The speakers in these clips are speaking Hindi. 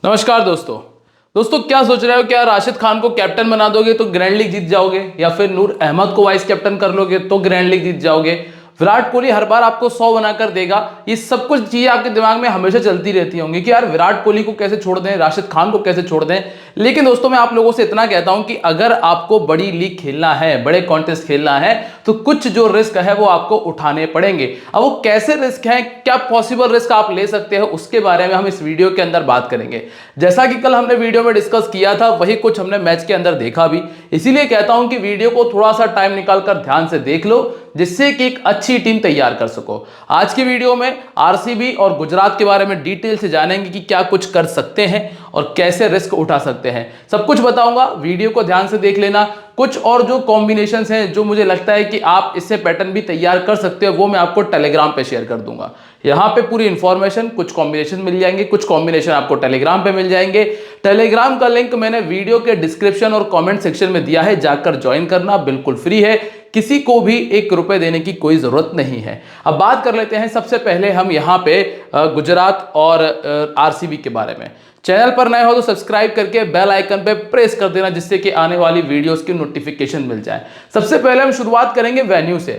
नमस्कार दोस्तों क्या सोच रहे हो? क्या राशिद खान को कैप्टन बना दोगे तो ग्रैंड लीग जीत जाओगे, या फिर नूर अहमद को वाइस कैप्टन कर लोगे तो ग्रैंड लीग जीत जाओगे? विराट कोहली हर बार आपको 100 बनाकर देगा। ये सब कुछ चीजें आपके दिमाग में हमेशा चलती रहती होंगी कि यार विराट कोहली को कैसे छोड़ दें, राशिद खान को कैसे छोड़ दें। लेकिन दोस्तों मैं आप लोगों से इतना कहता हूं कि अगर आपको बड़ी लीग खेलना है, बड़े कॉन्टेस्ट खेलना है, तो कुछ जो रिस्क है वो आपको उठाने पड़ेंगे। अब वो कैसे रिस्क है, क्या पॉसिबल रिस्क आप ले सकते हो, उसके बारे में हम इस वीडियो के अंदर बात करेंगे। जैसा कि कल हमने वीडियो में डिस्कस किया था, वही कुछ हमने मैच के अंदर देखा भी। इसीलिए कहता हूं कि वीडियो को थोड़ा सा टाइम निकालकर ध्यान से देख लो, जिससे कि एक अच्छी टीम तैयार कर सको। आज की वीडियो में आरसीबी और गुजरात के बारे में डिटेल से जानेंगे कि क्या कुछ कर सकते हैं और कैसे रिस्क उठा सकते हैं। सब कुछ बताऊंगा, वीडियो को ध्यान से देख लेना। कुछ और जो कॉम्बिनेशंस हैं जो मुझे लगता है कि आप इससे पैटर्न भी तैयार कर सकते हो, वो मैं आपको टेलीग्राम पे शेयर कर दूंगा। यहां पे पूरी इंफॉर्मेशन, कुछ कॉम्बिनेशन मिल जाएंगे, कुछ कॉम्बिनेशन आपको टेलीग्राम पे मिल जाएंगे। टेलीग्राम का लिंक मैंने वीडियो के डिस्क्रिप्शन और कमेंट सेक्शन में दिया है, जाकर ज्वाइन करना, बिल्कुल फ्री है, किसी को भी 1 रुपए देने की कोई जरूरत नहीं है। अब बात कर लेते हैं सबसे पहले हम यहाँ पे गुजरात और आरसीबी के बारे में। चैनल पर नए हो तो सब्सक्राइब करके बेल आइकन पे प्रेस कर देना, जिससे कि आने वाली वीडियोस की नोटिफिकेशन मिल जाए। सबसे पहले हम शुरुआत करेंगे वेन्यू से,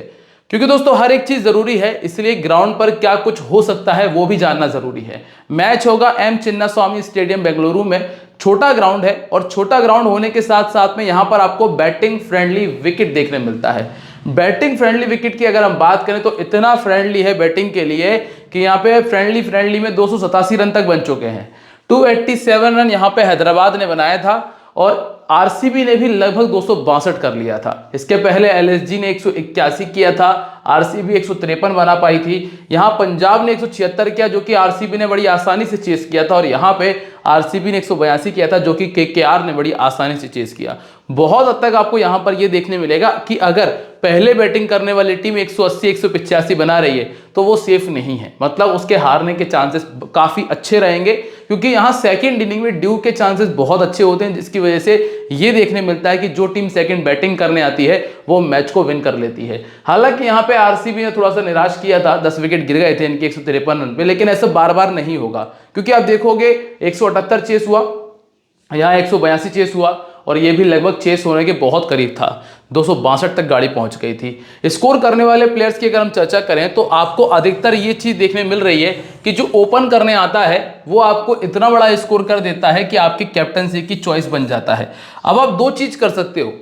क्योंकि दोस्तों हर एक चीज जरूरी है, इसलिए ग्राउंड पर क्या कुछ हो सकता है वो भी जानना जरूरी है। मैच होगा एम चिन्नास्वामी स्टेडियम बेंगलुरु में। छोटा ग्राउंड है, और छोटा ग्राउंड होने के साथ साथ में यहां पर आपको बैटिंग फ्रेंडली विकेट देखने मिलता है। बैटिंग फ्रेंडली विकेट की अगर हम बात करें तो इतना फ्रेंडली है बैटिंग के लिए कि यहां पे फ्रेंडली में 287 रन तक बन चुके हैं। 287 रन यहां पे हैदराबाद ने बनाया था, और आरसीबी ने भी लगभग 262 कर लिया था। इसके पहले एलएसजी ने 181 किया था, आरसीबी 153 बना पाई थी। यहां पंजाब ने 176 किया, जो कि आरसीबी ने बड़ी आसानी से चेस किया था, और यहां पे आरसीबी ने 182 किया था, जो कि केकेआर ने बड़ी आसानी से चेस किया। बहुत हद तक आपको यहां पर यह देखने मिलेगा कि अगर पहले बैटिंग करने वाली टीम 180 185 बना रही है तो वो सेफ नहीं है, मतलब उसके हारने के चांसेस काफी अच्छे रहेंगे, क्योंकि यहां सेकंड इनिंग में ड्यू के चांसेस बहुत अच्छे होते हैं, जिसकी वजह से ये देखने मिलता है कि जो टीम सेकंड बैटिंग करने आती है वो मैच को विन कर लेती है। हालांकि यहां पे आरसीबी ने थोड़ा सा निराश किया था, 10 विकेट गिर गए थे इनके 153 रन पे, लेकिन ऐसा बार बार नहीं होगा, क्योंकि आप देखोगे 178 चेस हुआ, यहां 182 चेस हुआ, और ये भी लगभग चेस होने के बहुत करीब था। 262 तक गाड़ी पहुंच गई थी। स्कोर करने वाले प्लेयर्स की अगर हम चर्चा करें तो आपको अधिकतर ये चीज देखने मिल रही है कि जो ओपन करने आता है वो आपको इतना बड़ा स्कोर कर देता है कि आपकी कैप्टनसी की चॉइस बन जाता है। अब आप 2 चीज कर सकते हो,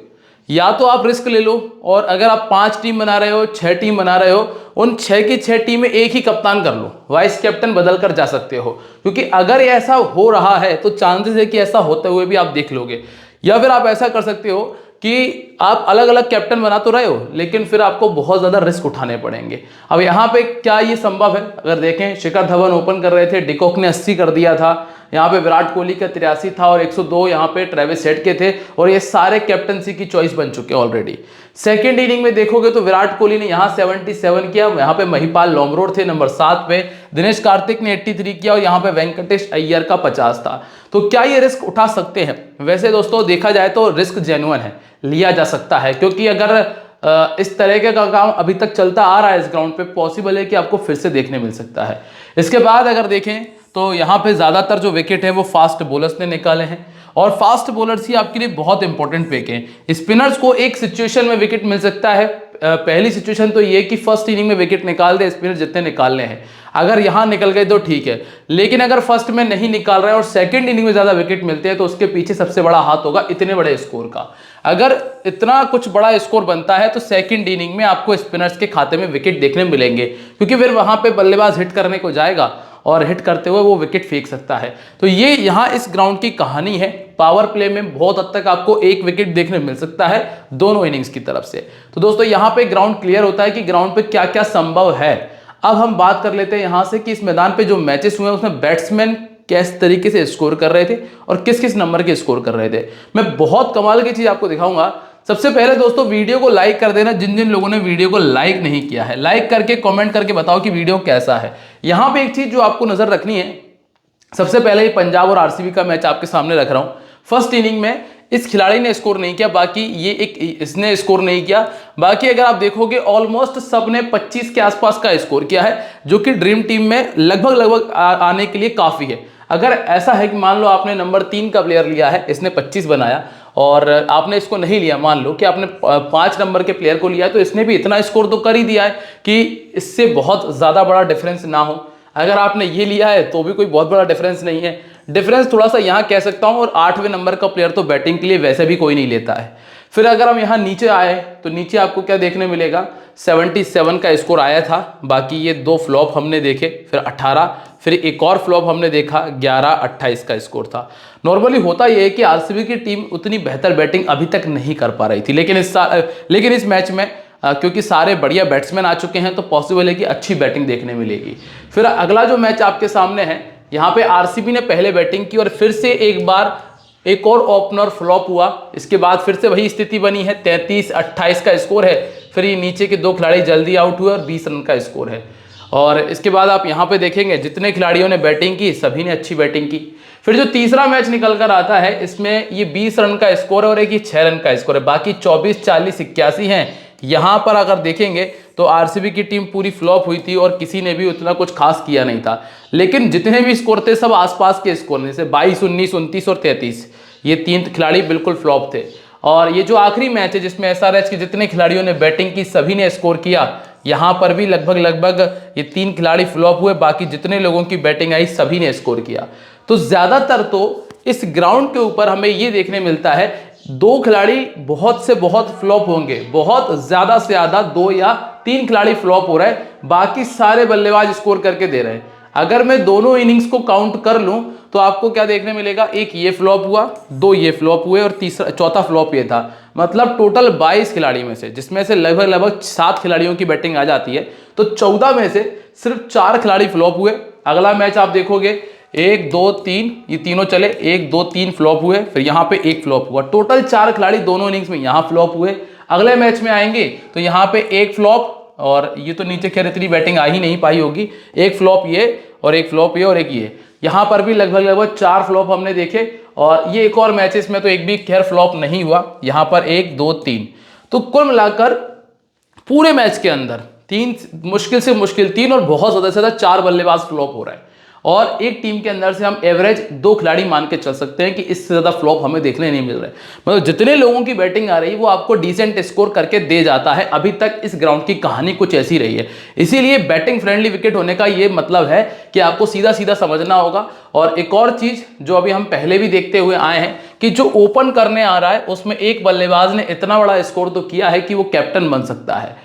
या तो आप रिस्क ले लो, और अगर आप 5 टीम बना रहे हो, 6 टीम बना रहे हो, उन 6 की 6 टीम में एक ही कप्तान कर लो, वाइस कैप्टन बदल कर जा सकते हो, क्योंकि अगर ऐसा हो रहा है तो चांसेस है कि ऐसा होते हुए भी आप देख लोगे। या फिर आप ऐसा कर सकते हो कि आप अलग अलग कैप्टन बना तो रहे हो, लेकिन फिर आपको बहुत ज्यादा रिस्क उठाने पड़ेंगे। अब यहाँ पे क्या ये संभव है? अगर देखें, शिखर धवन ओपन कर रहे थे, डिकॉक ने 80 कर दिया था, यहाँ पे विराट कोहली का 83 था, और 102 यहाँ पे ट्रेविस हेड के थे, और ये सारे कैप्टनसी की चॉइस बन चुके हैं ऑलरेडी। सेकेंड इनिंग में देखोगे तो विराट कोहली ने यहाँ 77 किया, यहाँ पे महिपाल लोमरोड थे नंबर 7 पे, दिनेश कार्तिक ने 83 किया, और यहाँ पे वेंकटेश अय्यर का 50 था। तो क्या ये रिस्क उठा सकते हैं? वैसे दोस्तों देखा जाए तो रिस्क जेन्युइन है, लिया जा सकता है, क्योंकि अगर इस तरह का काम अभी तक चलता आ रहा है इस ग्राउंड पे, पॉसिबल है कि आपको फिर से देखने मिल सकता है। इसके बाद अगर देखें तो यहाँ पे ज्यादातर जो विकेट है वो फास्ट बॉलर्स ने निकाले हैं, और फास्ट बॉलर्स ही आपके लिए बहुत इंपॉर्टेंट पिक है। स्पिनर्स को एक सिचुएशन में विकेट मिल सकता है। पहली सिचुएशन तो ये कि फर्स्ट इनिंग में विकेट निकाल दे स्पिनर जितने निकालने हैं, अगर यहां निकल गए तो ठीक है, लेकिन अगर फर्स्ट में नहीं निकाल रहे और सेकंड इनिंग में ज्यादा विकेट मिलते हैं तो उसके पीछे सबसे बड़ा हाथ होगा इतने बड़े स्कोर का। अगर इतना कुछ बड़ा स्कोर बनता है तो सेकंड इनिंग में आपको स्पिनर्स के खाते में विकेट देखने मिलेंगे, क्योंकि फिर वहां पे बल्लेबाज हिट करने को जाएगा, और हिट करते हुए वो विकेट फेंक सकता है। तो ये यहाँ इस ग्राउंड की कहानी है। पावर प्ले में बहुत हद तक आपको 1 विकेट देखने मिल सकता है दोनों इनिंग्स की तरफ से। तो दोस्तों यहाँ पे ग्राउंड क्लियर होता है कि ग्राउंड पे क्या क्या संभव है। अब हम बात कर लेते हैं यहाँ से कि इस मैदान पे जो मैचेस हुए उसमें बैट्समैन किस तरीके से स्कोर कर रहे थे और किस किस नंबर के स्कोर कर रहे थे। मैं बहुत कमाल की चीज आपको दिखाऊंगा। सबसे पहले दोस्तों वीडियो को लाइक कर देना, जिन जिन लोगों ने वीडियो को लाइक नहीं किया है, लाइक करके कमेंट करके बताओ कि वीडियो कैसा है। यहां पे एक चीज जो आपको नजर रखनी है, सबसे पहले पंजाब और आरसीबी का मैच आपके सामने रख रहा हूं। फर्स्ट इनिंग में इस खिलाड़ी ने स्कोर नहीं किया, बाकी ये इसने स्कोर नहीं किया, बाकी अगर आप देखोगे ऑलमोस्ट सब ने 25 के आसपास का स्कोर किया है, जो कि ड्रीम टीम में लगभग आने के लिए काफी है। अगर ऐसा है कि मान लो आपने नंबर 3 का प्लेयर लिया है, इसने 25 बनाया और आपने इसको नहीं लिया, मान लो कि आपने 5 नंबर के प्लेयर को लिया है, तो इसने भी इतना स्कोर तो कर ही दिया है कि इससे बहुत ज़्यादा बड़ा डिफरेंस ना हो। अगर आपने ये लिया है तो भी कोई बहुत बड़ा डिफरेंस नहीं है, डिफरेंस थोड़ा सा यहाँ कह सकता हूँ। और 8वें नंबर का प्लेयर तो बैटिंग के लिए वैसे भी कोई नहीं लेता है। फिर अगर हम यहाँ नीचे आए तो नीचे आपको क्या देखने मिलेगा, 77 का स्कोर आया था, बाकी ये 2 फ्लॉप हमने देखे, फिर 18, फिर एक और फ्लॉप हमने देखा 11-28 का स्कोर था। नॉर्मली होता यह है कि आरसीबी की टीम उतनी बेहतर बैटिंग अभी तक नहीं कर पा रही थी, लेकिन इस मैच में क्योंकि सारे बढ़िया बैट्समैन आ चुके हैं तो पॉसिबल है कि अच्छी बैटिंग देखने मिलेगी। फिर अगला जो मैच आपके सामने है, यहाँ पे आरसीबी ने पहले बैटिंग की और फिर से एक बार एक और ओपनर फ्लॉप हुआ, इसके बाद फिर से वही स्थिति बनी है, 33-28 का स्कोर है। फिर ये नीचे के 2 खिलाड़ी जल्दी आउट हुए और 20 रन का स्कोर है। और इसके बाद आप यहाँ पे देखेंगे जितने खिलाड़ियों ने बैटिंग की सभी ने अच्छी बैटिंग की। फिर जो तीसरा मैच निकल कर आता है, इसमें ये 20 रन का स्कोर है और एक ही 6 रन का स्कोर है, बाकी 24, 40, 81 हैं। यहाँ पर अगर देखेंगे तो आरसीबी की टीम पूरी फ्लॉप हुई थी और किसी ने भी उतना कुछ खास किया नहीं था, लेकिन जितने भी स्कोर थे सब आसपास के स्कोर, जैसे 22, 19, 29 और 33, ये 3 खिलाड़ी बिल्कुल फ्लॉप थे। और ये जो आखिरी मैच है जिसमें एसआरएच के जितने खिलाड़ियों ने बैटिंग की सभी ने स्कोर किया, यहाँ पर भी लगभग ये 3 खिलाड़ी फ्लॉप हुए, बाकी जितने लोगों की बैटिंग आई सभी ने स्कोर किया। तो ज्यादातर तो इस ग्राउंड के ऊपर हमें ये देखने मिलता है 2 खिलाड़ी बहुत से बहुत फ्लॉप होंगे, बहुत ज्यादा से ज्यादा 2 या 3 खिलाड़ी फ्लॉप हो रहे हैं, बाकी सारे बल्लेबाज स्कोर करके दे रहे हैं। अगर मैं दोनों इनिंग्स को काउंट कर लूं तो आपको क्या देखने मिलेगा, एक ये फ्लॉप हुआ, 2 ये फ्लॉप हुए और चौथा फ्लॉप ये था। मतलब टोटल 22 खिलाड़ी में से, जिसमें से लगभग 7 खिलाड़ियों की बैटिंग आ जाती है, तो 14 में से सिर्फ 4 खिलाड़ी फ्लॉप हुए। अगला मैच आप देखोगे 1, 2, 3, ये तीनों चले, 1, 2, 3 फ्लॉप हुए, फिर यहाँ पे 1 फ्लॉप हुआ, टोटल 4 खिलाड़ी दोनों इनिंग्स में यहाँ फ्लॉप हुए। अगले मैच में आएंगे तो यहाँ पे 1 फ्लॉप, और ये तो नीचे खैर इतनी बैटिंग आ ही नहीं पाई होगी, 1 फ्लॉप ये और 1 फ्लॉप ये और 1 ये, यहाँ पर भी लगभग 4 फ्लॉप हमने देखे। और ये एक और मैचेस में तो एक भी खैर फ्लॉप नहीं हुआ, यहाँ पर 1, 2, 3, तो कुल मिलाकर पूरे मैच के अंदर 3 मुश्किल से मुश्किल 3 और बहुत ज्यादा से ज्यादा 4 बल्लेबाज फ्लॉप हो रहा है। और एक टीम के अंदर से हम एवरेज 2 खिलाड़ी मान के चल सकते हैं कि इससे ज्यादा फ्लॉप हमें देखने नहीं मिल रहा है। मतलब जितने लोगों की बैटिंग आ रही है वो आपको डिसेंट स्कोर करके दे जाता है। अभी तक इस ग्राउंड की कहानी कुछ ऐसी रही है, इसीलिए बैटिंग फ्रेंडली विकेट होने का ये मतलब है कि आपको सीधा सीधा समझना होगा। और एक और चीज जो अभी हम पहले भी देखते हुए आए हैं कि जो ओपन करने आ रहा है उसमें एक बल्लेबाज ने इतना बड़ा स्कोर तो किया है कि वो कैप्टन बन सकता है,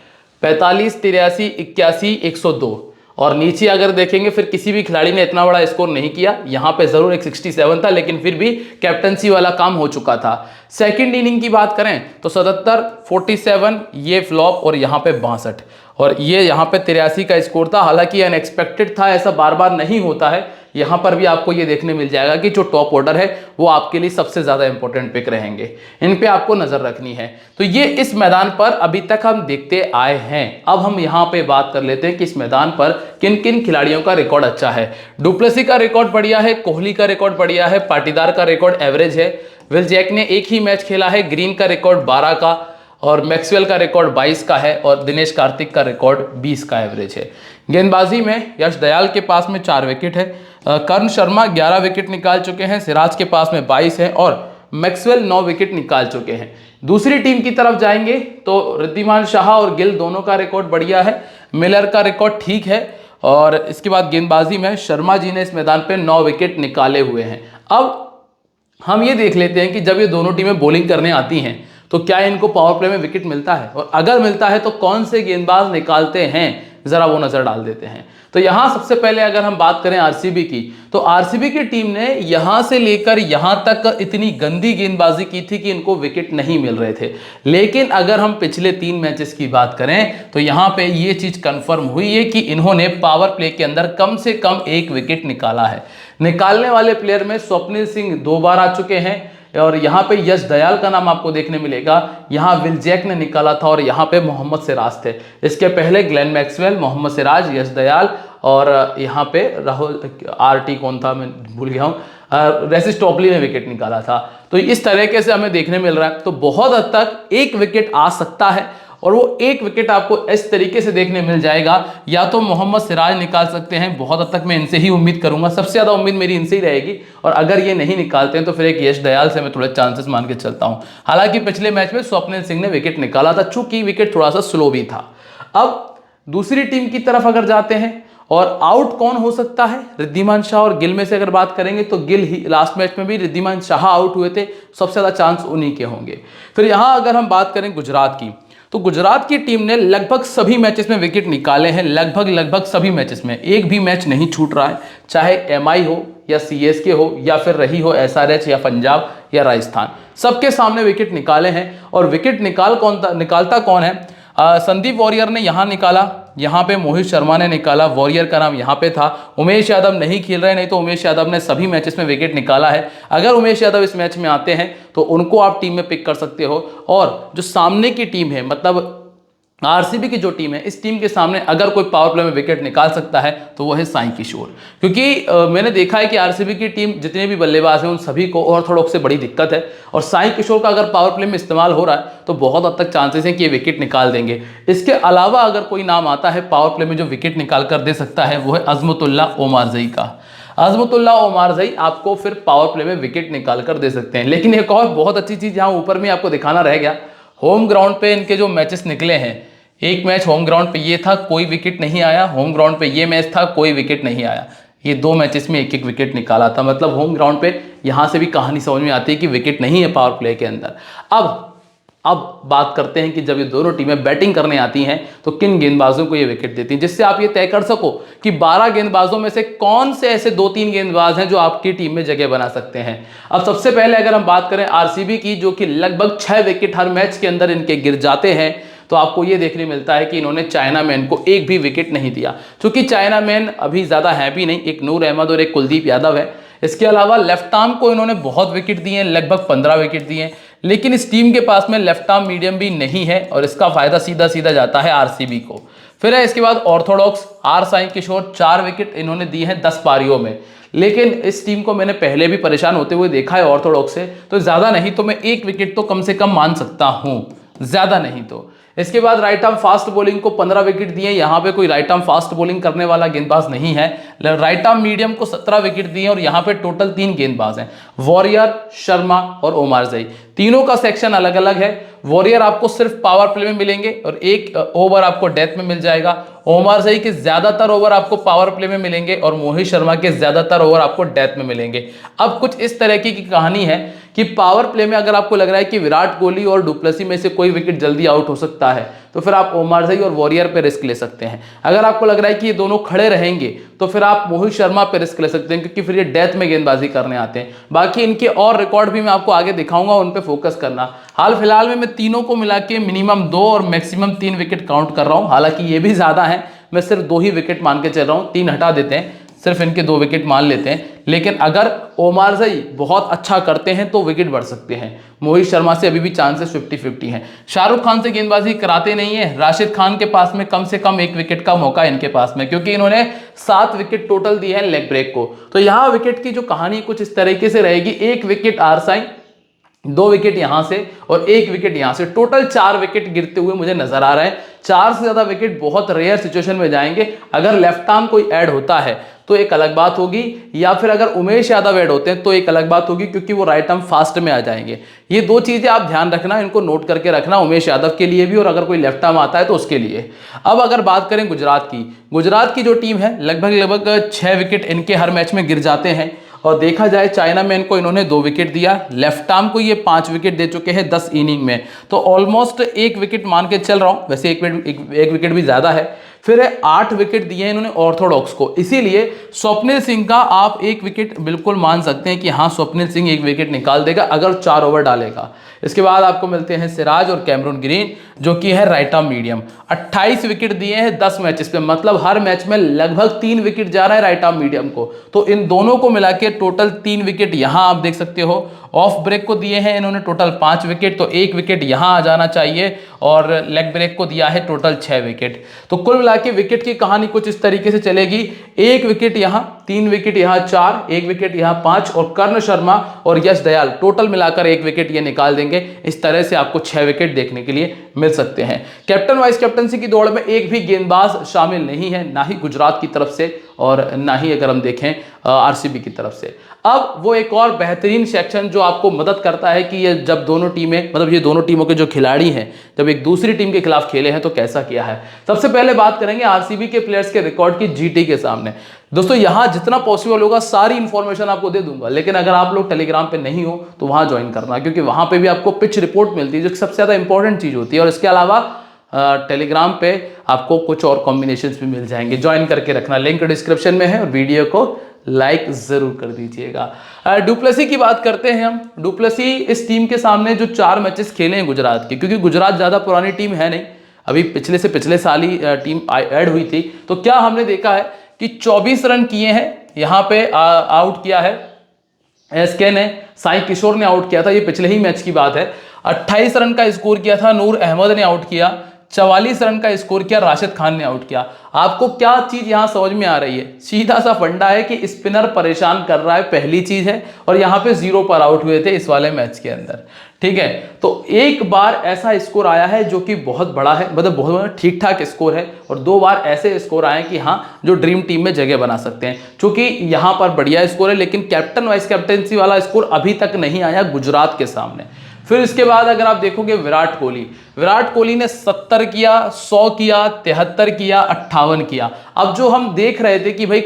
45, 83, 81, 102। और नीचे अगर देखेंगे फिर किसी भी खिलाड़ी ने इतना बड़ा स्कोर नहीं किया, यहाँ पे जरूर एक 67 था लेकिन फिर भी कैप्टनसी वाला काम हो चुका था। सेकंड इनिंग की बात करें तो 77, 47 ये फ्लॉप और यहाँ पे 62 और ये यहाँ पे 83 का स्कोर था। हालांकि अनएक्सपेक्टेड था, ऐसा बार बार नहीं होता है। यहाँ पर भी आपको ये देखने मिल जाएगा कि जो टॉप ऑर्डर है वो आपके लिए सबसे ज्यादा इंपॉर्टेंट पिक रहेंगे, इन पे आपको नजर रखनी है। तो ये इस मैदान पर अभी तक हम देखते आए हैं। अब हम यहाँ पे बात कर लेते हैं कि इस मैदान पर किन किन खिलाड़ियों का रिकॉर्ड अच्छा है। डुप्लेसी का रिकॉर्ड बढ़िया है, कोहली का रिकॉर्ड बढ़िया है, पाटीदार का रिकॉर्ड एवरेज है, विल जैक ने एक ही मैच खेला है, ग्रीन का रिकॉर्ड 12 का और मैक्सवेल का रिकॉर्ड 22 का है और दिनेश कार्तिक का रिकॉर्ड 20 का एवरेज है। गेंदबाजी में यश दयाल के पास में 4 विकेट है, कर्ण शर्मा 11 विकेट निकाल चुके हैं, सिराज के पास में 22 है और मैक्सवेल 9 विकेट निकाल चुके हैं। दूसरी टीम की तरफ जाएंगे तो रिद्धिमान शाह और गिल दोनों का रिकॉर्ड बढ़िया है, मिलर का रिकॉर्ड ठीक है और इसके बाद गेंदबाजी में शर्मा जी ने इस मैदान पे 9 विकेट निकाले हुए हैं। अब हम ये देख लेते हैं कि जब ये दोनों टीमें बॉलिंग करने आती हैं तो क्या इनको पावर प्ले में विकेट मिलता है, और अगर मिलता है तो कौन से गेंदबाज निकालते हैं, जरा वो नजर डाल देते हैं। तो यहां सबसे पहले अगर हम बात करें आरसीबी की, तो आरसीबी की टीम ने यहां से लेकर यहां तक इतनी गंदी गेंदबाजी की थी कि इनको विकेट नहीं मिल रहे थे। लेकिन अगर हम पिछले 3 मैचेस की बात करें तो यहां पे ये चीज कंफर्म हुई है कि इन्होंने पावर प्ले के अंदर कम से कम 1 विकेट निकाला है। निकालने वाले प्लेयर में स्वप्निल सिंह 2 बार आ चुके हैं और यहाँ पे यश दयाल का नाम आपको देखने मिलेगा, यहाँ विल जैक ने निकाला था और यहाँ पे मोहम्मद सिराज थे। इसके पहले ग्लेन मैक्सवेल, मोहम्मद सिराज, यश दयाल और यहाँ पे राहुल आरटी कौन था मैं भूल गया हूँ, रेसिस टॉपली ने विकेट निकाला था। तो इस तरीके से हमें देखने मिल रहा है। तो बहुत हद तक 1 विकेट आ सकता है और वो एक विकेट आपको इस तरीके से देखने मिल जाएगा। या तो मोहम्मद सिराज निकाल सकते हैं, बहुत हद तक मैं इनसे ही उम्मीद करूंगा, सबसे ज्यादा उम्मीद मेरी इनसे ही रहेगी। और अगर ये नहीं निकालते हैं तो फिर एक यश दयाल से मैं थोड़े चांसेस मान के चलता हूं। हालांकि पिछले मैच में स्वप्निल सिंह ने विकेट निकाला था, चूंकि विकेट थोड़ा सा स्लो भी था। अब दूसरी टीम की तरफ अगर जाते हैं, और आउट कौन हो सकता है, रिद्धिमान शाह और गिल में से अगर बात करेंगे तो गिल ही लास्ट मैच में भी रिद्धिमान शाह आउट हुए थे, सबसे ज्यादा चांस उन्हीं के होंगे। फिर यहां अगर हम बात करें गुजरात की, तो गुजरात की टीम ने लगभग सभी मैचेस में विकेट निकाले हैं, लगभग सभी मैचेस में, एक भी मैच नहीं छूट रहा है, चाहे एमआई हो या सीएसके हो या फिर रही हो एसआरएच या पंजाब या राजस्थान, सबके सामने विकेट निकाले हैं। और विकेट निकालता कौन है, संदीप वॉरियर ने यहां निकाला, यहां पे मोहित शर्मा ने निकाला, वॉरियर का नाम यहां पे था। उमेश यादव नहीं खेल रहे, नहीं तो उमेश यादव ने सभी मैचेस में विकेट निकाला है। अगर उमेश यादव इस मैच में आते हैं तो उनको आप टीम में पिक कर सकते हो। और जो सामने की टीम है, मतलब आरसीबी की जो टीम है, इस टीम के सामने अगर कोई पावर प्ले में विकेट निकाल सकता है तो वो है साई किशोर। क्योंकि मैंने देखा है कि आरसीबी की टीम जितने भी बल्लेबाज हैं उन सभी को ऑर्थोडॉक्स से बड़ी दिक्कत है, और साई किशोर का अगर पावर प्ले में इस्तेमाल हो रहा है तो बहुत हद तक चांसेस हैं कि ये विकेट निकाल देंगे। इसके अलावा अगर कोई नाम आता है पावर प्ले में जो विकेट निकाल कर दे सकता है, वो है अजमतुल्ला ओमारजई का। अजमतुल्ला ओमारजई आपको फिर पावर प्ले में विकेट निकाल कर दे सकते हैं। लेकिन एक और बहुत अच्छी चीज यहाँ ऊपर में आपको दिखाना रह गया, होम ग्राउंड पे इनके जो मैचेस निकले हैं, एक मैच होम ग्राउंड पे ये था, कोई विकेट नहीं आया, होम ग्राउंड पे ये मैच था, कोई विकेट नहीं आया। ये दो मैचेस में एक एक विकेट निकाला था, मतलब होम ग्राउंड पे यहां से भी कहानी समझ में आती है कि विकेट नहीं है पावर प्ले के अंदर। अब बात करते हैं कि जब ये दोनों टीमें बैटिंग करने आती हैं तो किन गेंदबाजों को ये विकेट देती हैं, जिससे आप ये तय कर सको कि 12 गेंदबाजों में से कौन से ऐसे 2-3 गेंदबाज हैं जो आपकी टीम में जगह बना सकते हैं। अब सबसे पहले अगर हम बात करें आरसीबी की, जो कि लगभग 6 विकेट हर मैच के अंदर इनके गिर जाते हैं, तो आपको ये देखने मिलता है कि इन्होंने चाइना मैन को एक भी विकेट नहीं दिया। क्योंकि चाइना मैन अभी ज्यादा है भी नहीं, एक नूर अहमद और एक कुलदीप यादव है। इसके अलावा लेफ्ट आर्म को इन्होंने बहुत विकेट दिए हैं, लगभग 15 विकेट दिए हैं, लेकिन इस टीम के पास में लेफ्ट आर्म मीडियम भी नहीं है, और इसका फायदा सीधा सीधा जाता है आरसीबी को। फिर है इसके बाद orthodox, R Sai Kishore, 4 wicket इन्होंने दिए हैं 10 पारियों में। लेकिन इस टीम को मैंने पहले भी परेशान होते हुए देखा है ऑर्थोडॉक्स से, तो ज्यादा नहीं तो मैं 1 विकेट तो कम से कम मान सकता हूं, ज्यादा नहीं तो। इसके बाद राइट आर्म फास्ट बॉलिंग को 15 विकेट दिए, यहां पे कोई राइट आर्म फास्ट बॉलिंग करने वाला गेंदबाज नहीं है। राइट आर्म मीडियम को 17 विकेट दिए, और यहां पे टोटल 3 गेंदबाज हैं, वॉरियर, शर्मा और ओमारजई। तीनों का सेक्शन अलग अलग है। वॉरियर आपको सिर्फ पावर प्ले में मिलेंगे और 1 ओवर आपको डेथ में मिल जाएगा। ओमारजई के ज्यादातर ओवर आपको पावर प्ले में मिलेंगे और मोहित शर्मा के ज्यादातर ओवर आपको डेथ में मिलेंगे। अब कुछ इस तरह की कहानी है कि पावर प्ले में अगर आपको लग रहा है कि विराट कोहली और डुप्लेसी में से कोई विकेट जल्दी आउट हो सकता है, तो फिर आप ओमारजई और वॉरियर पे रिस्क ले सकते हैं। अगर आपको लग रहा है कि ये दोनों खड़े रहेंगे, तो फिर आप मोहित शर्मा पे रिस्क ले सकते हैं, क्योंकि फिर ये डेथ में गेंदबाजी करने आते हैं। बाकी इनके और रिकॉर्ड भी मैं आपको आगे दिखाऊंगा, उन पे फोकस करना। हाल फिलहाल में मैं तीनों को मिला के मिनिमम 2 और मैक्सिमम 3 विकेट काउंट कर रहा हूं। हालांकि ये भी ज्यादा है, मैं सिर्फ 2 ही विकेट मान के चल रहा हूं, 3 हटा देते हैं, सिर्फ इनके 2 विकेट मान लेते हैं। लेकिन अगर ओमारजई बहुत अच्छा करते हैं तो विकेट बढ़ सकते हैं। मोहित शर्मा से अभी भी चांसेस 50-50 हैं। शाहरुख खान से गेंदबाजी कराते नहीं है, राशिद खान के पास में कम से कम 1 विकेट का मौका है इनके पास में, क्योंकि इन्होंने 7 विकेट टोटल दिए हैं लेग ब्रेक को। तो यहां विकेट की जो कहानी कुछ इस तरीके से रहेगी, 1 विकेट आर साई, 2 विकेट यहां से और 1 विकेट यहां से, टोटल 4 विकेट गिरते हुए मुझे नजर आ रहा है। 4 से ज्यादा विकेट बहुत रेयर सिचुएशन में जाएंगे। अगर लेफ्ट आर्म कोई ऐड होता है तो एक अलग बात होगी, या फिर अगर उमेश यादव ऐड होते हैं तो एक अलग बात होगी, क्योंकि वो राइट आर्म फास्ट में आ जाएंगे। ये 2 चीजें आप ध्यान रखना, इनको नोट करके रखना, उमेश यादव के लिए भी और अगर कोई लेफ्ट आर्म आता है तो उसके लिए। अब अगर बात करें गुजरात की जो टीम है, लगभग 6 विकेट इनके हर मैच में गिर जाते हैं। और देखा जाए चाइना मैन को इन्होंने 2 विकेट दिया, लेफ्ट आर्म को ये 5 विकेट दे चुके हैं 10 इनिंग में, तो ऑलमोस्ट 1 विकेट मान के चल रहा हूं, वैसे एक विकेट भी ज्यादा है। फिर है 8 विकेट दिए हैं इन्होंने ऑर्थोडॉक्स को, इसीलिए स्वप्निल सिंह का आप 1 विकेट बिल्कुल मान सकते हैं कि हाँ स्वप्निल सिंह 1 विकेट निकाल देगा अगर 4 ओवर डालेगा। इसके बाद आपको मिलते हैं सिराज और कैमरून ग्रीन, जो कि है राइट आर्म मीडियम। 28 विकेट दिए हैं 10 मैचेस पे, मतलब हर मैच में लगभग 3 विकेट जा रहा है राइट आर्म मीडियम को। तो इन दोनों को मिला के टोटल 3 विकेट यहां आप देख सकते हो। ऑफ ब्रेक को दिए हैं इन्होंने टोटल 5 विकेट, तो 1 विकेट यहां आ जाना चाहिए, और लेग ब्रेक को दिया है टोटल 6 विकेट। तो कुल मिला के विकेट की कहानी कुछ इस तरीके से चलेगी, 1 विकेट यहां, 3 विकेट यहां, 4, 1 विकेट यहां 5 और कर्ण शर्मा और यश दयाल टोटल मिलाकर 1 विकेट ये निकाल देंगे। इस तरह से आपको 6 विकेट देखने के लिए मिल सकते हैं। कैप्टन वाइस कैप्टनसी की दौड़ में एक भी गेंदबाज शामिल नहीं है, ना ही गुजरात की तरफ से और ना ही अगर हम देखें आरसीबी की तरफ से। अब वो एक और बेहतरीन सेक्शन जो आपको मदद करता है कि ये जब दोनों टीमें, मतलब ये दोनों टीमों के जो खिलाड़ी हैं जब एक दूसरी टीम के खिलाफ खेले हैं तो कैसा किया है। सबसे पहले बात करेंगे आरसीबी के प्लेयर्स के रिकॉर्ड की जीटी के सामने। दोस्तों यहां जितना पॉसिबल होगा सारी इंफॉर्मेशन आपको दे दूंगा, लेकिन अगर आप लोग टेलीग्राम पे नहीं हो तो वहां ज्वाइन करना, क्योंकि वहां पे भी आपको पिच रिपोर्ट मिलती है जो सबसे ज्यादा इंपॉर्टेंट चीज होती है। और इसके अलावा टेलीग्राम पे आपको कुछ और कॉम्बिनेशंस भी मिल जाएंगे, ज्वाइन करके रखना, लिंक डिस्क्रिप्शन में है और वीडियो को लाइक जरूर कर दीजिएगा। डुप्लेसी की बात करते हैं हम। डुप्लेसी इस टीम के सामने जो 4 मैचेस खेले हैं गुजरात के, क्योंकि गुजरात ज्यादा पुरानी टीम है नहीं, अभी पिछले से पिछले साल ही टीम ऐड हुई थी, तो क्या हमने देखा है कि 24 रन किए हैं, यहां पे आउट किया है एसके ने, साई किशोर ने आउट किया था, ये पिछले ही मैच की बात है। 28 रन का स्कोर किया था नूर अहमद ने आउट किया, 44 रन का स्कोर किया राशिद खान ने आउट किया। आपको क्या चीज यहां समझ में आ रही है? सीधा सा फंडा है कि स्पिनर परेशान कर रहा है, पहली चीज है, और यहां पे 0 पर आउट हुए थे इस वाले मैच के अंदर, ठीक है। तो एक बार ऐसा स्कोर आया है जो कि बहुत बड़ा है, मतलब बहुत ठीक ठाक स्कोर है, और 2 बार ऐसे स्कोर आए कि हाँ जो ड्रीम टीम में जगह बना सकते हैं। चूंकि यहां पर बढ़िया स्कोर है, लेकिन कैप्टन वाइस कैप्टनसी वाला स्कोर अभी तक नहीं आया गुजरात के सामने। फिर इसके बाद अगर आप देखोगे विराट कोहली ने 70 किया, 100 किया, 73 किया, 58 किया। अब जो हम देख रहे थे कि भाई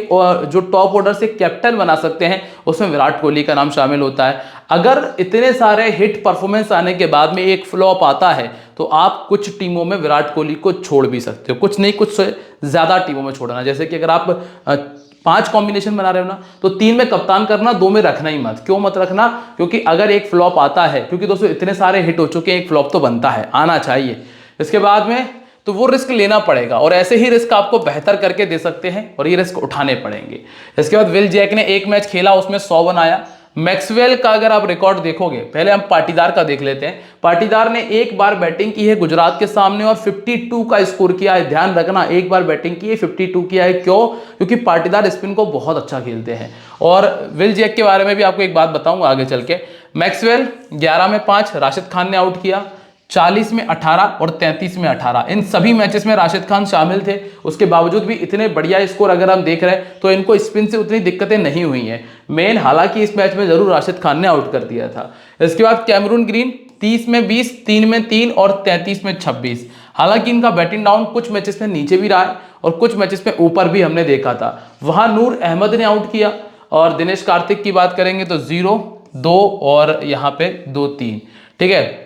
जो टॉप ऑर्डर से कैप्टन बना सकते हैं उसमें विराट कोहली का नाम शामिल होता है। अगर इतने सारे हिट परफॉर्मेंस आने के बाद में एक फ्लॉप आता है तो आप कुछ टीमों में विराट कोहली को छोड़ भी सकते हो, कुछ नहीं कुछ ज्यादा टीमों में छोड़ना। जैसे कि अगर आप 5 कॉम्बिनेशन बना रहे हो ना, तो 3 में कप्तान करना, 2 में रखना ही मत। क्यों मत रखना? क्योंकि अगर एक फ्लॉप आता है, क्योंकि दोस्तों इतने सारे हिट हो चुके हैं, एक फ्लॉप तो बनता है, आना चाहिए इसके बाद में, तो वो रिस्क लेना पड़ेगा, और ऐसे ही रिस्क आपको बेहतर करके दे सकते हैं और ये रिस्क उठाने पड़ेंगे। इसके बाद विल जैक ने 1 मैच खेला, उसमें 100 बनाया। मैक्सवेल का अगर आप रिकॉर्ड देखोगे, पहले हम पाटीदार का देख लेते हैं। पाटीदार ने 1 बार बैटिंग की है गुजरात के सामने और 52 का स्कोर किया है। ध्यान रखना, 1 बार बैटिंग की है, 52 किया है। क्यों? क्योंकि पाटीदार स्पिन को बहुत अच्छा खेलते हैं। और विल जैक के बारे में भी आपको एक बात बताऊंगा आगे चल के। मैक्सवेल 11 में 5, राशिद खान ने आउट किया, 40 में 18 और 33 में 18। इन सभी मैचेस में राशिद खान शामिल थे, उसके बावजूद भी इतने बढ़िया स्कोर अगर हम देख रहे हैं तो इनको स्पिन से उतनी दिक्कतें नहीं हुई हैं। मेन हालांकि इस मैच में जरूर राशिद खान ने आउट कर दिया था। इसके बाद कैमरून ग्रीन 30 में 20, 3 में 3 और 33 में 26। हालांकि इनका बैटिंग डाउन कुछ मैचेस में नीचे भी रहा है और कुछ मैचेस में ऊपर भी हमने देखा था। वहां नूर अहमद ने आउट किया, और दिनेश कार्तिक की बात करेंगे तो 0, 2 और यहाँ पे 2, 3, ठीक है।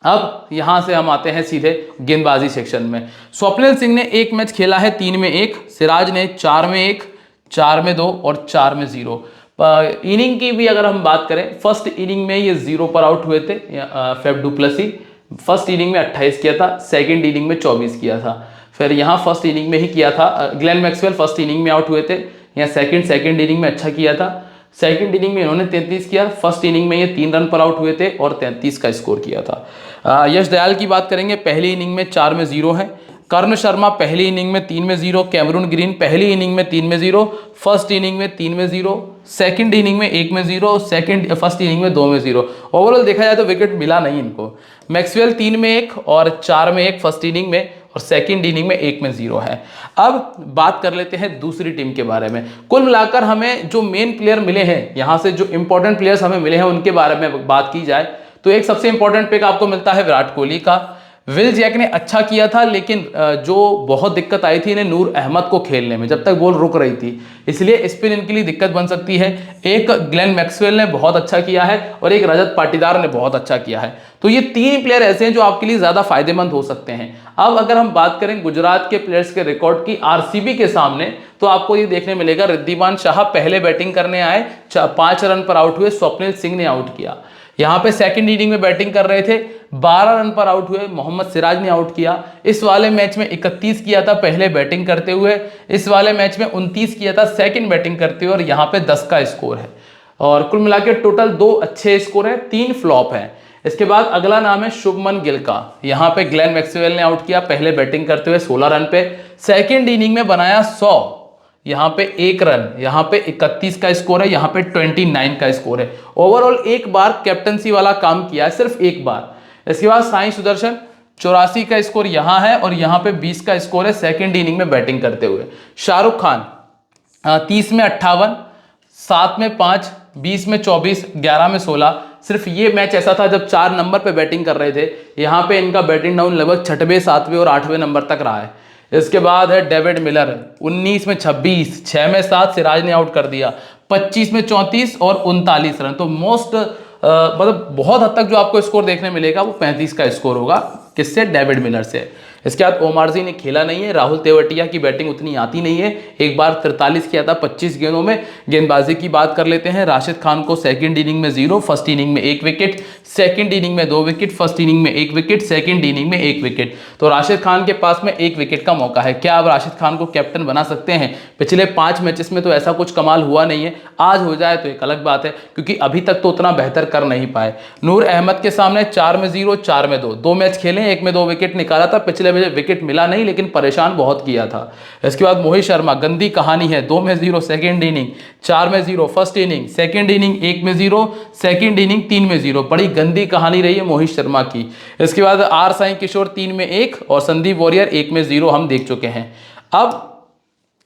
अब यहां से हम आते हैं सीधे गेंदबाजी सेक्शन में। स्वप्निल सिंह ने 1 मैच खेला है, 3 में 1, सिराज ने 4 में 1, 4 में 2 और 4 में 0। इनिंग की भी अगर हम बात करें, फर्स्ट इनिंग में ये 0 पर आउट हुए थे। फेफ डुप्लेसी फर्स्ट इनिंग में 28 किया था, सेकंड इनिंग में 24 किया था। फिर यहाँ फर्स्ट इनिंग में ही किया था ग्लेन मैक्सवेल, फर्स्ट इनिंग में आउट हुए थे। यहाँ सेकंड इनिंग में अच्छा किया था, सेकंड इनिंग में इन्होंने 33 किया, फर्स्ट इनिंग में ये 3 रन पर आउट हुए थे और 33 का स्कोर किया था। यश दयाल की बात करेंगे, पहली इनिंग में 4 में 0 है। कर्ण शर्मा पहली इनिंग में 3 में 0, कैमरून ग्रीन पहली इनिंग में 3 में 0, फर्स्ट इनिंग में 3 में 0, सेकंड इनिंग में 1 में 0, फर्स्ट इनिंग में 2 में 0। ओवरऑल देखा जाए तो विकेट मिला नहीं इनको। मैक्सवेल 3 में 1 और 4 में 1 फर्स्ट इनिंग में, और सेकंड इनिंग में 1 में 0 है। अब बात कर लेते हैं दूसरी टीम के बारे में। कुल मिलाकर हमें जो मेन प्लेयर मिले हैं, यहां से जो इंपॉर्टेंट प्लेयर्स हमें मिले हैं उनके बारे में बात की जाए तो एक सबसे इंपॉर्टेंट पिक आपको मिलता है विराट कोहली का। विल जैक ने अच्छा किया था, लेकिन जो बहुत दिक्कत आई थी इन्हें नूर अहमद को खेलने में, जब तक बॉल रुक रही थी, इसलिए स्पिन इनके लिए दिक्कत बन सकती है। एक ग्लेन मैक्सवेल ने बहुत अच्छा किया है और एक रजत पाटीदार ने बहुत अच्छा किया है। तो ये 3 प्लेयर ऐसे हैं जो आपके लिए ज्यादा फायदेमंद हो सकते हैं। अब अगर हम बात करें गुजरात के प्लेयर्स के रिकॉर्ड की आरसीबी के सामने, तो आपको ये देखने मिलेगा रिद्धिमान शाह पहले बैटिंग करने आए, 5 रन पर आउट हुए, स्वप्निल सिंह ने आउट किया। यहाँ पे सेकंड इनिंग में बैटिंग कर रहे थे, 12 रन पर आउट हुए, मोहम्मद सिराज ने आउट किया। इस वाले मैच में 31 किया था पहले बैटिंग करते हुए, इस वाले मैच में 29 किया था सेकंड बैटिंग करते हुए, और यहाँ पे 10 का स्कोर है। और कुल मिला के टोटल 2 अच्छे स्कोर है, 3 फ्लॉप है। इसके बाद अगला नाम है शुभमन गिल का। यहाँ पे ग्लेन मैक्सवेल ने आउट किया पहले बैटिंग करते हुए 16 रन पे, सेकेंड इनिंग में बनाया 100, यहाँ पे 1 रन, यहाँ पे 31 का स्कोर है, यहाँ पे 29 का स्कोर है। ओवरऑल एक बार कैप्टनसी वाला काम किया है, सिर्फ एक बार। इसके बाद साई सुदर्शन 84 का स्कोर यहाँ है और यहाँ पे 20 का स्कोर है सेकेंड इनिंग में बैटिंग करते हुए। शाहरुख खान 30 में 58, 7 में 5, 20 में 24, 11 में 16। सिर्फ ये मैच ऐसा था जब 4 नंबर पे बैटिंग कर रहे थे, यहाँ पे इनका बैटिंग डाउन लगभग 6वें, 7वें और 8वें नंबर तक रहा है। इसके बाद है डेविड मिलर 19 में 26, 6 में 7 सिराज ने आउट कर दिया, 25 में 34 और 39 रन। तो मोस्ट मतलब बहुत हद तक जो आपको स्कोर देखने मिलेगा वो 35 का स्कोर होगा। किससे? डेविड मिलर से। इसके बाद ओमारजी ने खेला नहीं है, राहुल तेवतिया की बैटिंग उतनी आती नहीं है, एक बार 43 किया था 25 गेंदों में। गेंदबाजी की बात कर लेते हैं, राशिद खान को सेकंड इनिंग में 0, फर्स्ट इनिंग में 1 विकेट, सेकंड इनिंग में 2 विकेट, फर्स्ट इनिंग में 1 विकेट, सेकंड इनिंग में 1 विकेट। तो राशिद खान के पास में 1 विकेट का मौका है। क्या अब राशिद खान को कैप्टन बना सकते हैं? पिछले 5 मैचेस में तो ऐसा कुछ कमाल हुआ नहीं है, आज हो जाए तो एक अलग बात है, क्योंकि अभी तक तो उतना बेहतर कर नहीं पाए। नूर अहमद के सामने 4 में 0, 4 में 2, 2 मैच खेले, 1 में 2 विकेट निकाला था, पिछले मैच विकेट मिला नहीं लेकिन परेशान बहुत किया था। इसके बाद मोहित शर्मा, गंदी कहानी है, 2 में 0 सेकंड इनिंग, 4 में 0 फर्स्ट इनिंग, सेकंड इनिंग 1 में 0, सेकंड इनिंग 3 में 0। बड़ी गंदी कहानी रही है मोहित शर्मा की। इसके बाद आर साई किशोर 3 में 1 और संदीप वॉरियर 1 में 0 हम देख चुके हैं। अब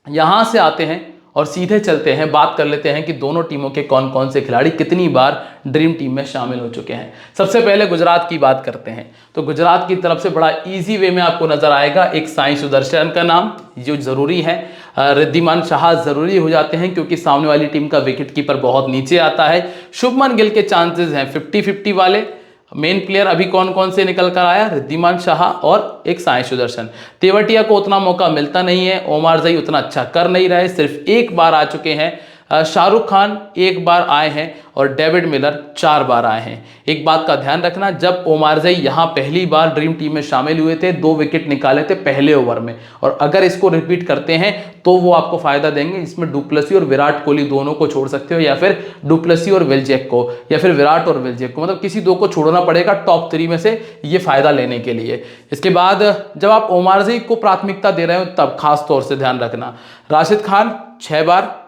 यहां से आते हैं और सीधे चलते हैं, बात कर लेते हैं कि दोनों टीमों के कौन कौन से खिलाड़ी कितनी बार ड्रीम टीम में शामिल हो चुके हैं। सबसे पहले गुजरात की बात करते हैं, तो गुजरात की तरफ से बड़ा इजी वे में आपको नजर आएगा एक साई सुदर्शन का नाम, जो जरूरी है। रिद्धिमान शाह जरूरी हो जाते हैं क्योंकि सामने वाली टीम का विकेट कीपर बहुत नीचे आता है। शुभमन गिल के चांसेस हैं 50-50 वाले। मेन प्लेयर अभी कौन कौन से निकल कर आया? रिद्धिमान शाह और एक साई सुदर्शन। तेवतिया को उतना मौका मिलता नहीं है, ओमारजी उतना अच्छा कर नहीं रहे, सिर्फ एक बार आ चुके हैं। शाहरुख खान 1 बार आए हैं और डेविड मिलर 4 बार आए हैं। एक बात का ध्यान रखना, जब ओमारजी यहाँ पहली बार ड्रीम टीम में शामिल हुए थे 2 विकेट निकाले थे पहले ओवर में, और अगर इसको रिपीट करते हैं तो वो आपको फायदा देंगे। इसमें डुप्लेसी और विराट कोहली दोनों को छोड़ सकते हो, या फिर डुप्लेसी और विल जैक को, या फिर विराट और विल जैक को, मतलब किसी 2 को छोड़ना पड़ेगा टॉप 3 में से ये फायदा लेने के लिए। इसके बाद जब आप ओमारजी को प्राथमिकता दे रहे हो तब खास तौर से ध्यान रखना, राशिद खान 6 बार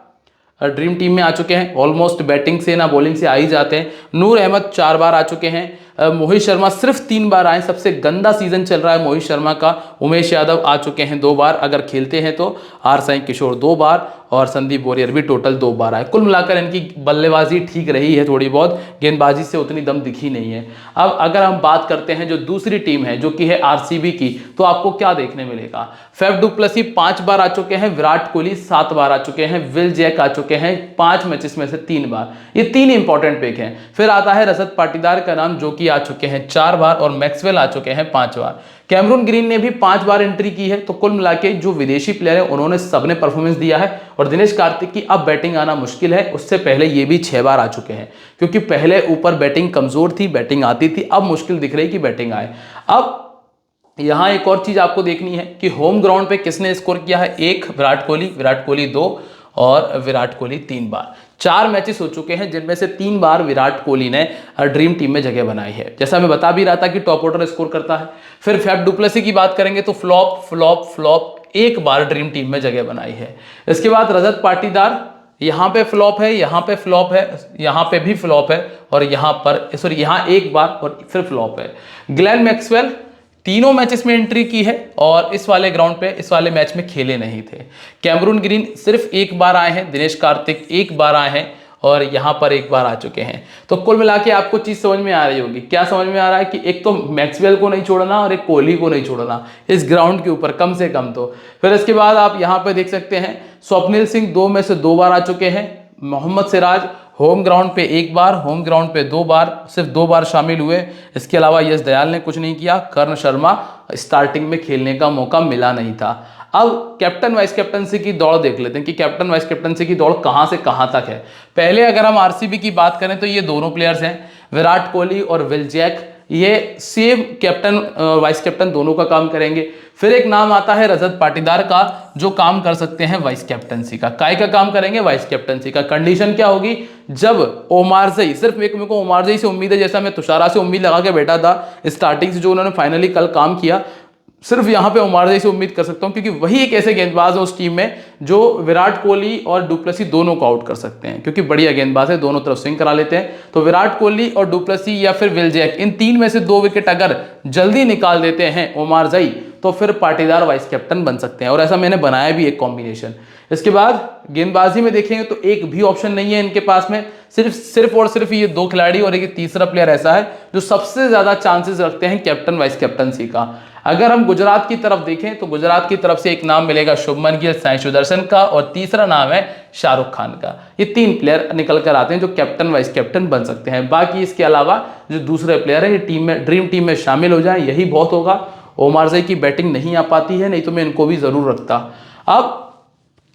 ड्रीम टीम में आ चुके हैं, ऑलमोस्ट बैटिंग से ना बॉलिंग से आ ही जाते हैं। नूर अहमद 4 बार आ चुके हैं। मोहित शर्मा सिर्फ 3 बार आए, सबसे गंदा सीजन चल रहा है मोहित शर्मा का। उमेश यादव आ चुके हैं 2 बार अगर खेलते हैं तो, आर साई किशोर 2 बार और संदीप वॉरियर भी टोटल 2 बार आए। कुल मिलाकर इनकी बल्लेबाजी ठीक रही है, थोड़ी बहुत गेंदबाजी से उतनी दम दिखी नहीं है। अब अगर हम बात करते हैं जो दूसरी टीम है जो कि है आरसीबी की, तो आपको क्या देखने मिलेगा? फैफ डु प्लेसी 5 बार आ चुके हैं, विराट कोहली 7 बार आ चुके हैं, विल जैक आ चुके हैं 5 मैचेस में से 3 बार। ये 3 इंपॉर्टेंट पिक हैं। फिर आता है रजत पाटीदार का नाम, जो कि आ चुके हैं 4 बार, और मैक्सवेल आ चुके हैं 5 बार। कैमरून ग्रीन ने भी 5 बार एंट्री की है। तो कुल मिलाके जो विदेशी प्लेयर है उन्होंने सबने परफॉर्मेंस दिया है। और दिनेश कार्तिक की अब बैटिंग आना मुश्किल है, उससे पहले ये भी 6 बार आ चुके हैं, क्योंकि पहले ऊपर बैटिंग कमजोर थी, बैटिंग आती थी, अब मुश्किल दिख रही कि बैटिंग आए। अब यहां एक और चीज आपको देखनी है कि होम ग्राउंड पे किसने स्कोर किया है। 1 विराट कोहली 2 और विराट कोहली 3 बार। 4 मैचेस हो चुके हैं जिनमें से 3 बार विराट कोहली ने ड्रीम टीम में जगह बनाई है। जैसा मैं बता भी रहा था कि टॉप ऑर्डर स्कोर करता है। फिर फैफ डु प्लेसी की बात करेंगे तो फ्लॉप फ्लॉप फ्लॉप, 1 बार ड्रीम टीम में जगह बनाई है। इसके बाद रजत पाटीदार, यहां पे फ्लॉप है, यहां पे फ्लॉप है, यहां पे भी फ्लॉप है, और यहां पर सॉरी यहां 1 बार और फिर फ्लॉप है। ग्लेन मैक्सवेल 3 मैचेस में एंट्री की है और इस वाले ग्राउंड पे इस वाले मैच में खेले नहीं थे। कैमरून ग्रीन सिर्फ 1 बार आए हैं, दिनेश कार्तिक 1 बार आए हैं और यहां पर 1 बार आ चुके हैं। तो कुल मिला के आपको चीज समझ में आ रही होगी। क्या समझ में आ रहा है कि एक तो मैक्सवेल को नहीं छोड़ना और एक कोहली को नहीं छोड़ना इस ग्राउंड के ऊपर, कम से कम तो। फिर इसके बाद आप यहां पर देख सकते हैं स्वप्निल सिंह 2 में से 2 बार आ चुके हैं। मोहम्मद सिराज होम ग्राउंड पे 1 बार, होम ग्राउंड पे 2 बार, सिर्फ 2 बार शामिल हुए। इसके अलावा यश दयाल ने कुछ नहीं किया। कर्ण शर्मा स्टार्टिंग में खेलने का मौका मिला नहीं था। अब कैप्टन वाइस कैप्टनसी की दौड़ देख लेते हैं कि कैप्टन वाइस कैप्टनसी की दौड़ कहां से कहां तक है। पहले अगर हम आरसीबी की बात करें तो ये दोनों प्लेयर्स हैं, विराट कोहली और विल जैक। ये सेम कैप्टन वाइस कैप्टन दोनों का काम करेंगे। फिर एक नाम आता है रजत पाटीदार का, जो काम कर सकते हैं वाइस कैप्टनसी का। काय का काम करेंगे? वाइस कैप्टनसी का। कंडीशन क्या होगी? जब ओमारजई, सिर्फ मेरे को ओमारजई से उम्मीद है, जैसा मैं तुषारा से उम्मीद लगा के बैठा था स्टार्टिंग से, जो उन्होंने फाइनली कल काम किया, सिर्फ यहां पे ओमारजई से उम्मीद कर सकता हूं, क्योंकि वही एक ऐसे गेंदबाज है उस टीम में जो विराट कोहली और डुप्लेसी दोनों को आउट कर सकते हैं, क्योंकि बढ़िया गेंदबाज है, दोनों तरफ स्विंग करा लेते हैं। तो विराट कोहली और डुप्लेसी या फिर विल जैक, इन तीन में से 2 विकेट अगर जल्दी निकाल देते हैं ओमारजई, तो फिर पाटीदार वाइस कैप्टन बन सकते हैं, और ऐसा मैंने बनाया भी एक कॉम्बिनेशन। इसके बाद गेंदबाजी में देखेंगे तो एक भी ऑप्शन नहीं है इनके पास में, सिर्फ और सिर्फ ये 2 खिलाड़ी और एक तीसरा प्लेयर ऐसा है जो सबसे ज्यादा चांसेस रखते हैं कैप्टन वाइस कैप्टनसी का। अगर हम गुजरात की तरफ देखें तो गुजरात की तरफ से एक नाम मिलेगा शुभमन गिल, साई सुदर्शन का, और तीसरा नाम है शाहरुख खान का। ये 3 प्लेयर निकल कर आते हैं जो कैप्टन वाइस कैप्टन बन सकते हैं। बाकी इसके अलावा जो दूसरे प्लेयर है ये टीम में, ड्रीम टीम में शामिल हो जाए, यही बहुत होगा। ओमारजई की बैटिंग नहीं आ पाती है, नहीं तो मैं इनको भी जरूर रखता। अब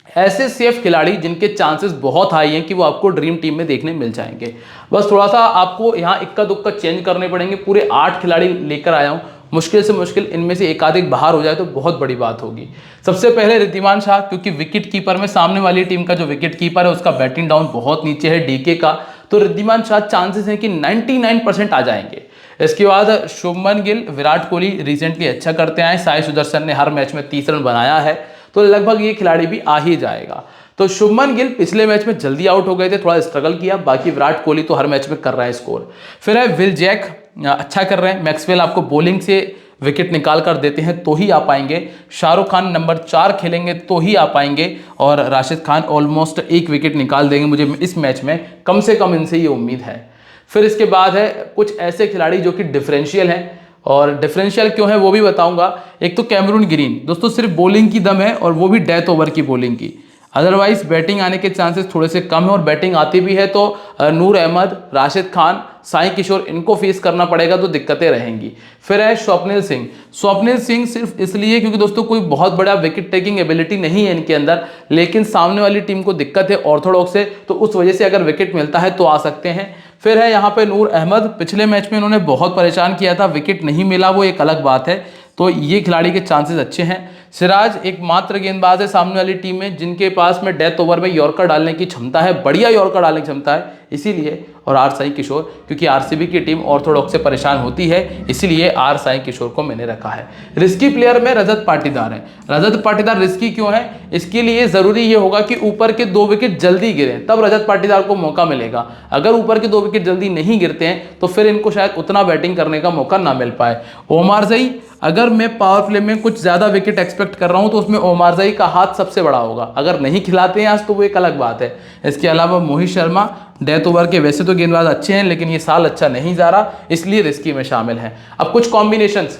ऐसे सेफ खिलाड़ी जिनके चांसेस बहुत हाई हैं कि वो आपको ड्रीम टीम में देखने मिल जाएंगे। बस थोड़ा सा आपको यहाँ इक्का दुक्का चेंज करने पड़ेंगे। पूरे 8 खिलाड़ी लेकर आया हूँ, मुश्किल से मुश्किल इनमें से एकाधिक बाहर हो जाए तो बहुत बड़ी बात होगी। सबसे पहले रिद्धिमान शाह, क्योंकि विकेट कीपर में सामने वाली टीम का जो विकेट कीपर है उसका बैटिंग डाउन बहुत नीचे है डीके का, तो रिद्धिमान शाह चांसेस हैं कि 99% आ जाएंगे। इसके बाद शुभमन गिल, विराट कोहली रिसेंटली अच्छा करते आए, साई सुदर्शन ने हर मैच में 30 रन बनाया है, तो लगभग ये खिलाड़ी भी आ ही जाएगा। तो शुभमन गिल पिछले मैच में जल्दी आउट हो गए थे, थोड़ा स्ट्रगल किया, बाकी विराट कोहली तो हर मैच में कर रहा है स्कोर। फिर है विल जैक, अच्छा कर रहे हैं। मैक्सवेल आपको बॉलिंग से विकेट निकाल कर देते हैं तो ही आ पाएंगे। शाहरुख खान नंबर 4 खेलेंगे तो ही आ पाएंगे, और राशिद खान ऑलमोस्ट 1 विकेट निकाल देंगे, मुझे इस मैच में कम से कम इनसे ये उम्मीद है। फिर इसके बाद है कुछ ऐसे खिलाड़ी जो कि डिफरेंशियल हैं, और डिफरेंशियल क्यों है वो भी बताऊंगा। एक तो कैमरून ग्रीन, दोस्तों सिर्फ बॉलिंग की दम है, और वो भी डेथ ओवर की बॉलिंग की, अदरवाइज बैटिंग आने के चांसेस थोड़े से कम है, और बैटिंग आती भी है तो नूर अहमद, राशिद खान, साई किशोर, इनको फेस करना पड़ेगा तो दिक्कतें रहेंगी। फिर है स्वप्निल सिंह। स्वप्निल सिंह सिर्फ इसलिए क्योंकि दोस्तों कोई बहुत बड़ा विकेट टेकिंग एबिलिटी नहीं है इनके अंदर, लेकिन सामने वाली टीम को दिक्कत है ऑर्थोडॉक्स से, तो उस वजह से अगर विकेट मिलता है तो आ सकते हैं। फिर है यहाँ पे नूर अहमद, पिछले मैच में इन्होंने बहुत परेशान किया था, विकेट नहीं मिला वो एक अलग बात है, तो ये खिलाड़ी के चांसेस अच्छे हैं। सिराज एक मात्र गेंदबाज है सामने वाली टीम में जिनके पास में डेथ ओवर में यॉर्कर डालने की क्षमता है, बढ़िया यॉर्कर डालने की क्षमता है, इसीलिए। और आर साई किशोर, क्योंकि आरसीबी की टीम ऑर्थोडॉक्स से परेशान होती है, इसीलिए आर साई किशोर को मैंने रखा है। रिस्की प्लेयर में रजत पाटीदार है। रजत पाटीदार रिस्की क्यों है? इसके लिए जरूरी ये होगा कि ऊपर के 2 विकेट जल्दी गिरे, तब रजत पाटीदार को मौका मिलेगा। अगर ऊपर के 2 विकेट जल्दी नहीं गिरते हैं तो फिर इनको शायद उतना बैटिंग करने का मौका ना मिल पाए। ओमारजई, अगर मैं पावर प्ले में कुछ ज्यादा विकेट एक्सपेक्ट कर रहा हूं तो उसमें ओमारजई का हाथ सबसे बड़ा होगा। अगर नहीं खिलाते हैं आज तो वो एक अलग बात है। इसके अलावा मोहित शर्मा, डेथ ओवर के वैसे तो गेंदबाज अच्छे हैं, लेकिन ये साल अच्छा नहीं जा रहा, इसलिए रिस्की में शामिल है। अब कुछ combinations,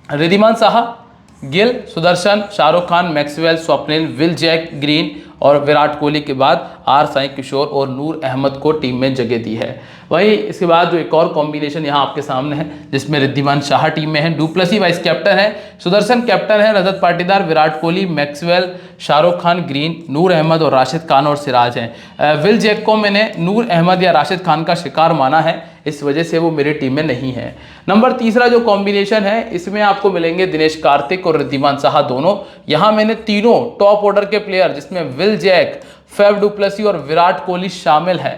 Wriddhiman Saha, Gill, Sudharsan, Shahrukh Khan, Maxwell, Swapnil, Will Jack, Green और विराट कोहली के बाद आर साई किशोर और नूर अहमद को टीम में जगह दी है। वही इसके बाद जो एक और कॉम्बिनेशन यहाँ आपके सामने है जिसमें रिद्धिमान शाह टीम में है, डुप्लेसी वाइस कैप्टन है, सुदर्शन कैप्टन है, रजत पाटीदार, विराट कोहली, मैक्सवेल, शाहरुख खान, ग्रीन, नूर अहमद और राशिद खान और सिराज हैं। विल जैक को मैंने नूर अहमद या राशिद खान का शिकार माना है, इस वजह से वो मेरी टीम में नहीं है। नंबर तीसरा जो कॉम्बिनेशन है इसमें आपको मिलेंगे दिनेश कार्तिक और रिद्धिमान साहा दोनों। यहाँ मैंने तीनों टॉप ऑर्डर के प्लेयर जिसमें विल जैक, फैफ डुप्लेसी और विराट कोहली शामिल है,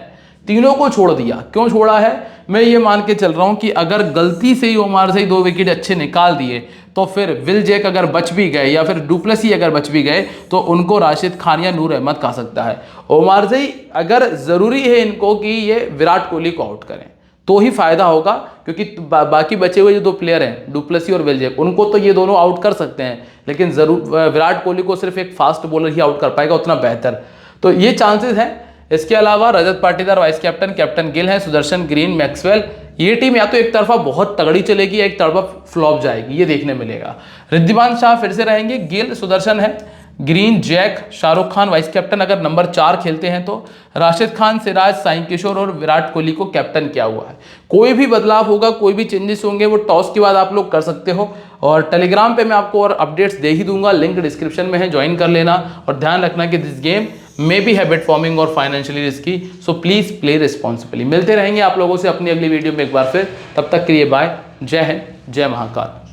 तीनों को छोड़ दिया। क्यों छोड़ा है? मैं ये मान के चल रहा हूं कि अगर गलती से ही ओमारजई 2 विकेट अच्छे निकाल दिए तो फिर विल जैक अगर बच भी गए या फिर डुप्लेसी अगर बच भी गए तो उनको राशिद खान या नूर अहमद खा सकता है। ओमारजई अगर जरूरी है इनको कि ये विराट कोहली को आउट करें तो ही फायदा होगा, क्योंकि बाकी बचे हुए जो 2 प्लेयर हैं डुप्लेसी और विल जैक, उनको तो ये दोनों आउट कर सकते हैं, लेकिन जरूर विराट कोहली को सिर्फ एक फास्ट बॉलर ही आउट कर पाएगा, उतना बेहतर, तो ये चांसेस हैं। इसके अलावा Rajat Patidar vice captain, captain Gill है, सुदर्शन, ग्रीन, मैक्सवेल, ये टीम या तो एक तरफा बहुत तगड़ी चलेगी या एक तरफा फ्लॉप जाएगी, ये देखने मिलेगा। रिद्धिमान शाह फिर से रहेंगे, गिल, सुदर्शन है, Green, Jack, Shahrukh Khan vice captain अगर नंबर 4 खेलते हैं तो, राशिद खान, सिराज, साई किशोर और विराट कोहली को कैप्टन किया हुआ है। कोई भी बदलाव होगा, कोई भी चेंजेस होंगे वो टॉस के बाद आप लोग कर सकते हो, और टेलीग्राम पे मैं आपको और अपडेट्स दे ही दूंगा, लिंक डिस्क्रिप्शन में है, ज्वाइन कर लेना। और ध्यान रखना कि this game may be habit forming और financially risky, so please play responsibly. मिलते रहेंगे आप लोगों से अपनी अगली वीडियो में एक बार फिर, तब तक के लिए बाय, जय हिंद, जय महाकाल।